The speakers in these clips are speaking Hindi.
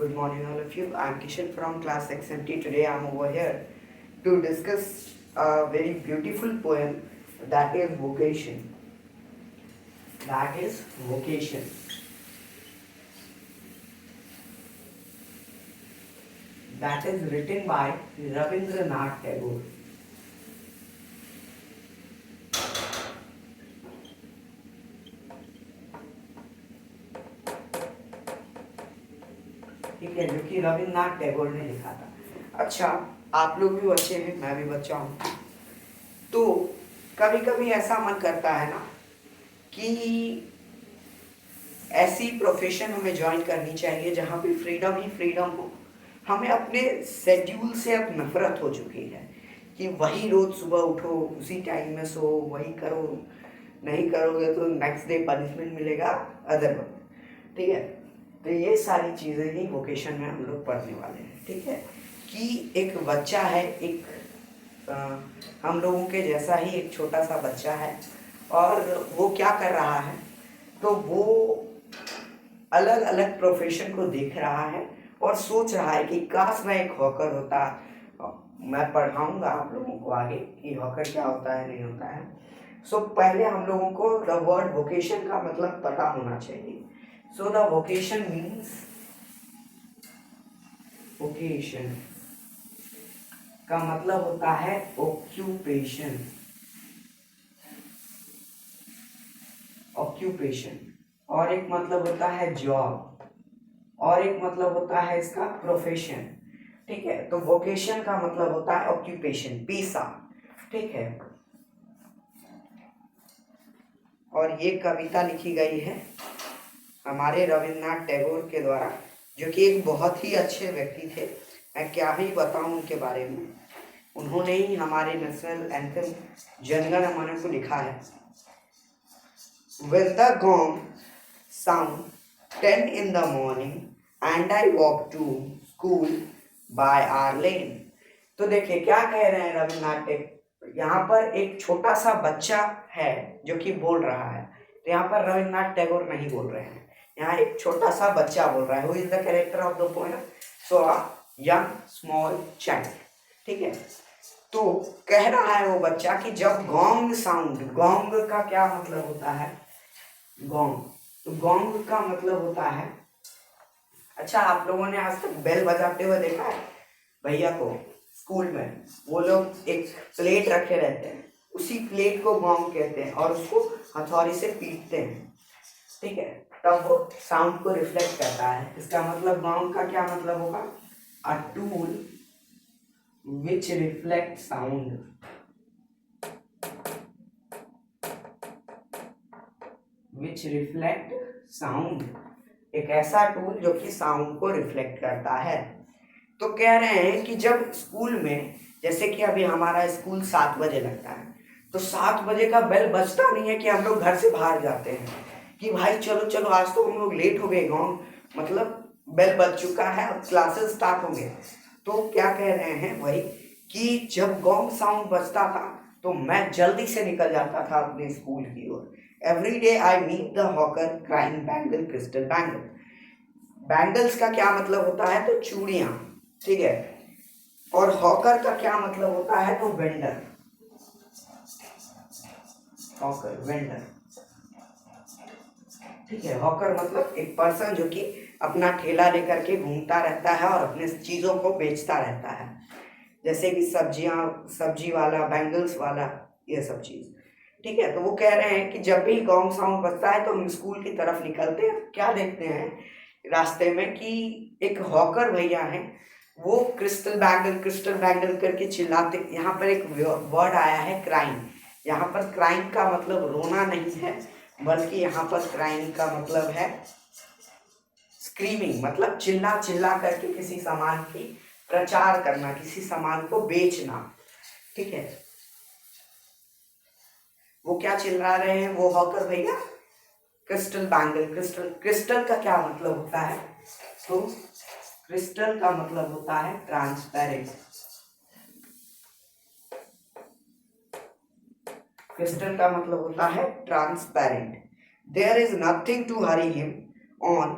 Good morning, all of you. I'm Kishan from class 6MT. Today I'm over here to discuss a very beautiful poem that is Vocation. That is Vocation. That is written by Rabindranath Tagore. ठीक है, जो कि रविन्द्रनाथ टैगोर ने लिखा था। अच्छा, आप लोग भी बच्चे हैं, मैं भी बच्चा हूँ। तो कभी कभी ऐसा मन करता है ना कि ऐसी प्रोफेशन हमें ज्वाइन करनी चाहिए जहाँ पे फ्रीडम ही फ्रीडम हो। हमें अपने शेड्यूल से अब नफरत हो चुकी है कि वही रोज सुबह उठो, उसी टाइम में सो, वही करो, नहीं करोगे तो नेक्स्ट डे पनिशमेंट मिलेगा अदर वक्त। ठीक है, तो ये सारी चीज़ें ही वोकेशन में हम लोग पढ़ने वाले हैं। ठीक है, कि एक बच्चा है, एक हम लोगों के जैसा ही एक छोटा सा बच्चा है, और वो क्या कर रहा है, तो वो अलग अलग प्रोफेशन को देख रहा है और सोच रहा है कि काश मैं एक हॉकर होता। मैं पढ़ाऊंगा आप लोगों को आगे कि हॉकर क्या होता है, नहीं होता है। सो पहले हम लोगों को द वर्ड वोकेशन का मतलब पता होना चाहिए। So the vocation means, vocation का मतलब होता है ऑक्यूपेशन। ऑक्यूपेशन और एक मतलब होता है जॉब, और एक मतलब होता है इसका प्रोफेशन। ठीक है, तो वोकेशन का मतलब होता है ऑक्यूपेशन, पेशा। ठीक है, और ये कविता लिखी गई है हमारे रविन्द्रनाथ टैगोर के द्वारा, जो कि एक बहुत ही अच्छे व्यक्ति थे। मैं क्या ही बताऊं उनके बारे में। उन्होंने ही हमारे नेशनल एंथम जनगण मन को लिखा है। When the gong sound 10 in the morning and I walk to school by our lane। तो देखिए क्या कह रहे हैं रविन्द्रनाथ टैगोर। यहाँ पर एक छोटा सा बच्चा है जो कि बोल रहा है, तो यहाँ पर रविन्द्रनाथ टैगोर नहीं बोल रहे हैं, यहाँ एक छोटा सा बच्चा बोल रहा है। Who is the character of the poem? So a young small child. ठीक है, तो कह रहा है वो बच्चा कि जब गोंग साउंड, गोंग का क्या मतलब होता है? गोंग, तो गोंग का मतलब होता है, अच्छा आप लोगों ने आज तक बेल बजाते हुए देखा है भैया को? स्कूल में वो लोग एक प्लेट रखे रहते हैं, उसी प्लेट को गोंग कहते हैं, और उसको हथौड़ी से पीटते हैं। ठीक है, तब वो साउंड को रिफ्लेक्ट करता है। इसका मतलब गोंग का क्या मतलब होगा? A tool which reflect sound. Which reflect sound, एक ऐसा टूल जो कि साउंड को रिफ्लेक्ट करता है। तो कह रहे हैं कि जब स्कूल में, जैसे कि अभी हमारा स्कूल 7 बजे लगता है, तो 7 बजे का बेल बजता नहीं है कि हम लोग घर से बाहर जाते हैं कि भाई चलो चलो आज तो हम लोग लेट हो गए, गाँव मतलब बेल बज चुका है और क्लासेस स्टार्ट होंगे। तो क्या कह रहे हैं वही कि जब गॉन्ग साउंड बजता था तो मैं जल्दी से निकल जाता था अपने स्कूल की ओर। Every day I meet the hawker crying bangle crystal bangle. Bangles का क्या मतलब होता है? तो चूड़ियां। ठीक है, और हॉकर का क्या मतलब होता है? तो वेंडर। Hawker, vendor. ठीक है, हॉकर मतलब एक पर्सन जो कि अपना ठेला लेकर के घूमता रहता है और अपने चीजों को बेचता रहता है, जैसे कि सब्जियां, सब्जी वाला, बैंगल्स वाला, ये सब चीज। ठीक है, तो वो कह रहे हैं कि जब भी गॉन्ग साउंड बजता है तो हम स्कूल की तरफ निकलते हैं, क्या देखते हैं रास्ते में कि एक हॉकर भैया हैं, वो क्रिस्टल बैंगल करके चिल्लाते। यहाँ पर एक वर्ड आया है क्राइम। यहाँ पर क्राइम का मतलब रोना नहीं है, बल्कि यहाँ पर क्राइम का मतलब है स्क्रीमिंग, मतलब चिल्ला चिल्ला करके किसी सामान की प्रचार करना, किसी सामान को बेचना। ठीक है, वो क्या चिल्ला रहे हैं वो हॉकर भैया? Crystal bangle. क्रिस्टल, क्रिस्टल का क्या मतलब होता है? तो क्रिस्टल का मतलब होता है ट्रांसपेरेंट। क्रिस्टल का मतलब होता है transparent. There is nothing to hurry him on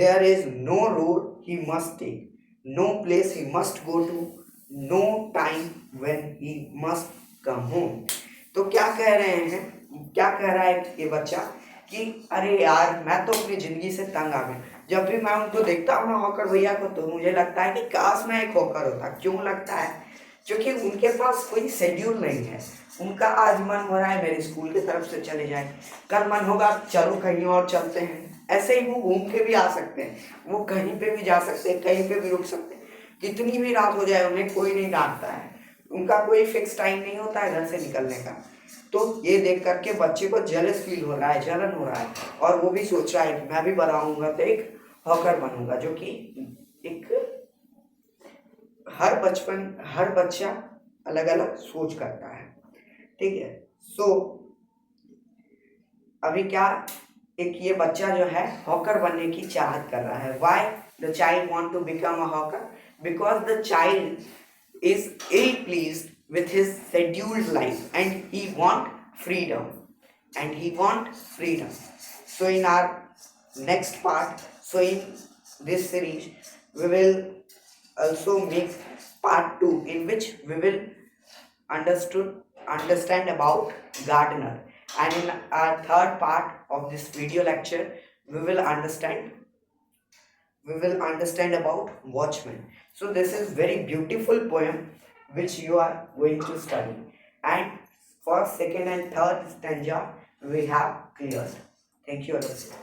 there is no road he must take, no place he must go to, no time when he must come home. तो क्या कह रहे हैं, क्या कह रहा है ये बच्चा कि अरे यार मैं तो अपनी जिंदगी से तंग आ गया। जब भी मैं उनको देखता हूँ ना हॉकर भैया को, तो मुझे लगता है कि काश मैं एक हॉकर होता। क्यों लगता है? क्योंकि उनके पास कोई शेड्यूल नहीं है। उनका आज मन हो रहा है मेरे स्कूल की तरफ से चले जाए, कल मन होगा चलो कहीं और चलते हैं। ऐसे ही वो घूम के भी आ सकते हैं, वो कहीं पे भी जा सकते हैं, कहीं पे भी रुक सकते हैं, कितनी भी रात हो जाए उन्हें कोई नहीं डांटता है। उनका कोई फिक्स टाइम नहीं होता है घर से निकलने का। तो ये देख करके बच्चे को जेलस फील हो रहा है, जलन हो रहा है, और वो भी सोच रहा है कि मैं भी बड़ा होऊंगा तो एक हॉकर बनूंगा। जो कि एक हर बच्चा अलग अलग सोच करता है, ठीक है। सो अभी क्या, एक ये बच्चा जो है हॉकर बनने की चाहत कर रहा है। Why the child want to become a hawker? Because the child is ill pleased with his scheduled life and he want freedom, so in our next part, so in this series we will also make part 2, in which we will understand about gardener, and in our third part of this video lecture we will understand about watchman. So this is very beautiful poem which you are going to study, and for second and third stanza we have cleared. Thank you, Alexia.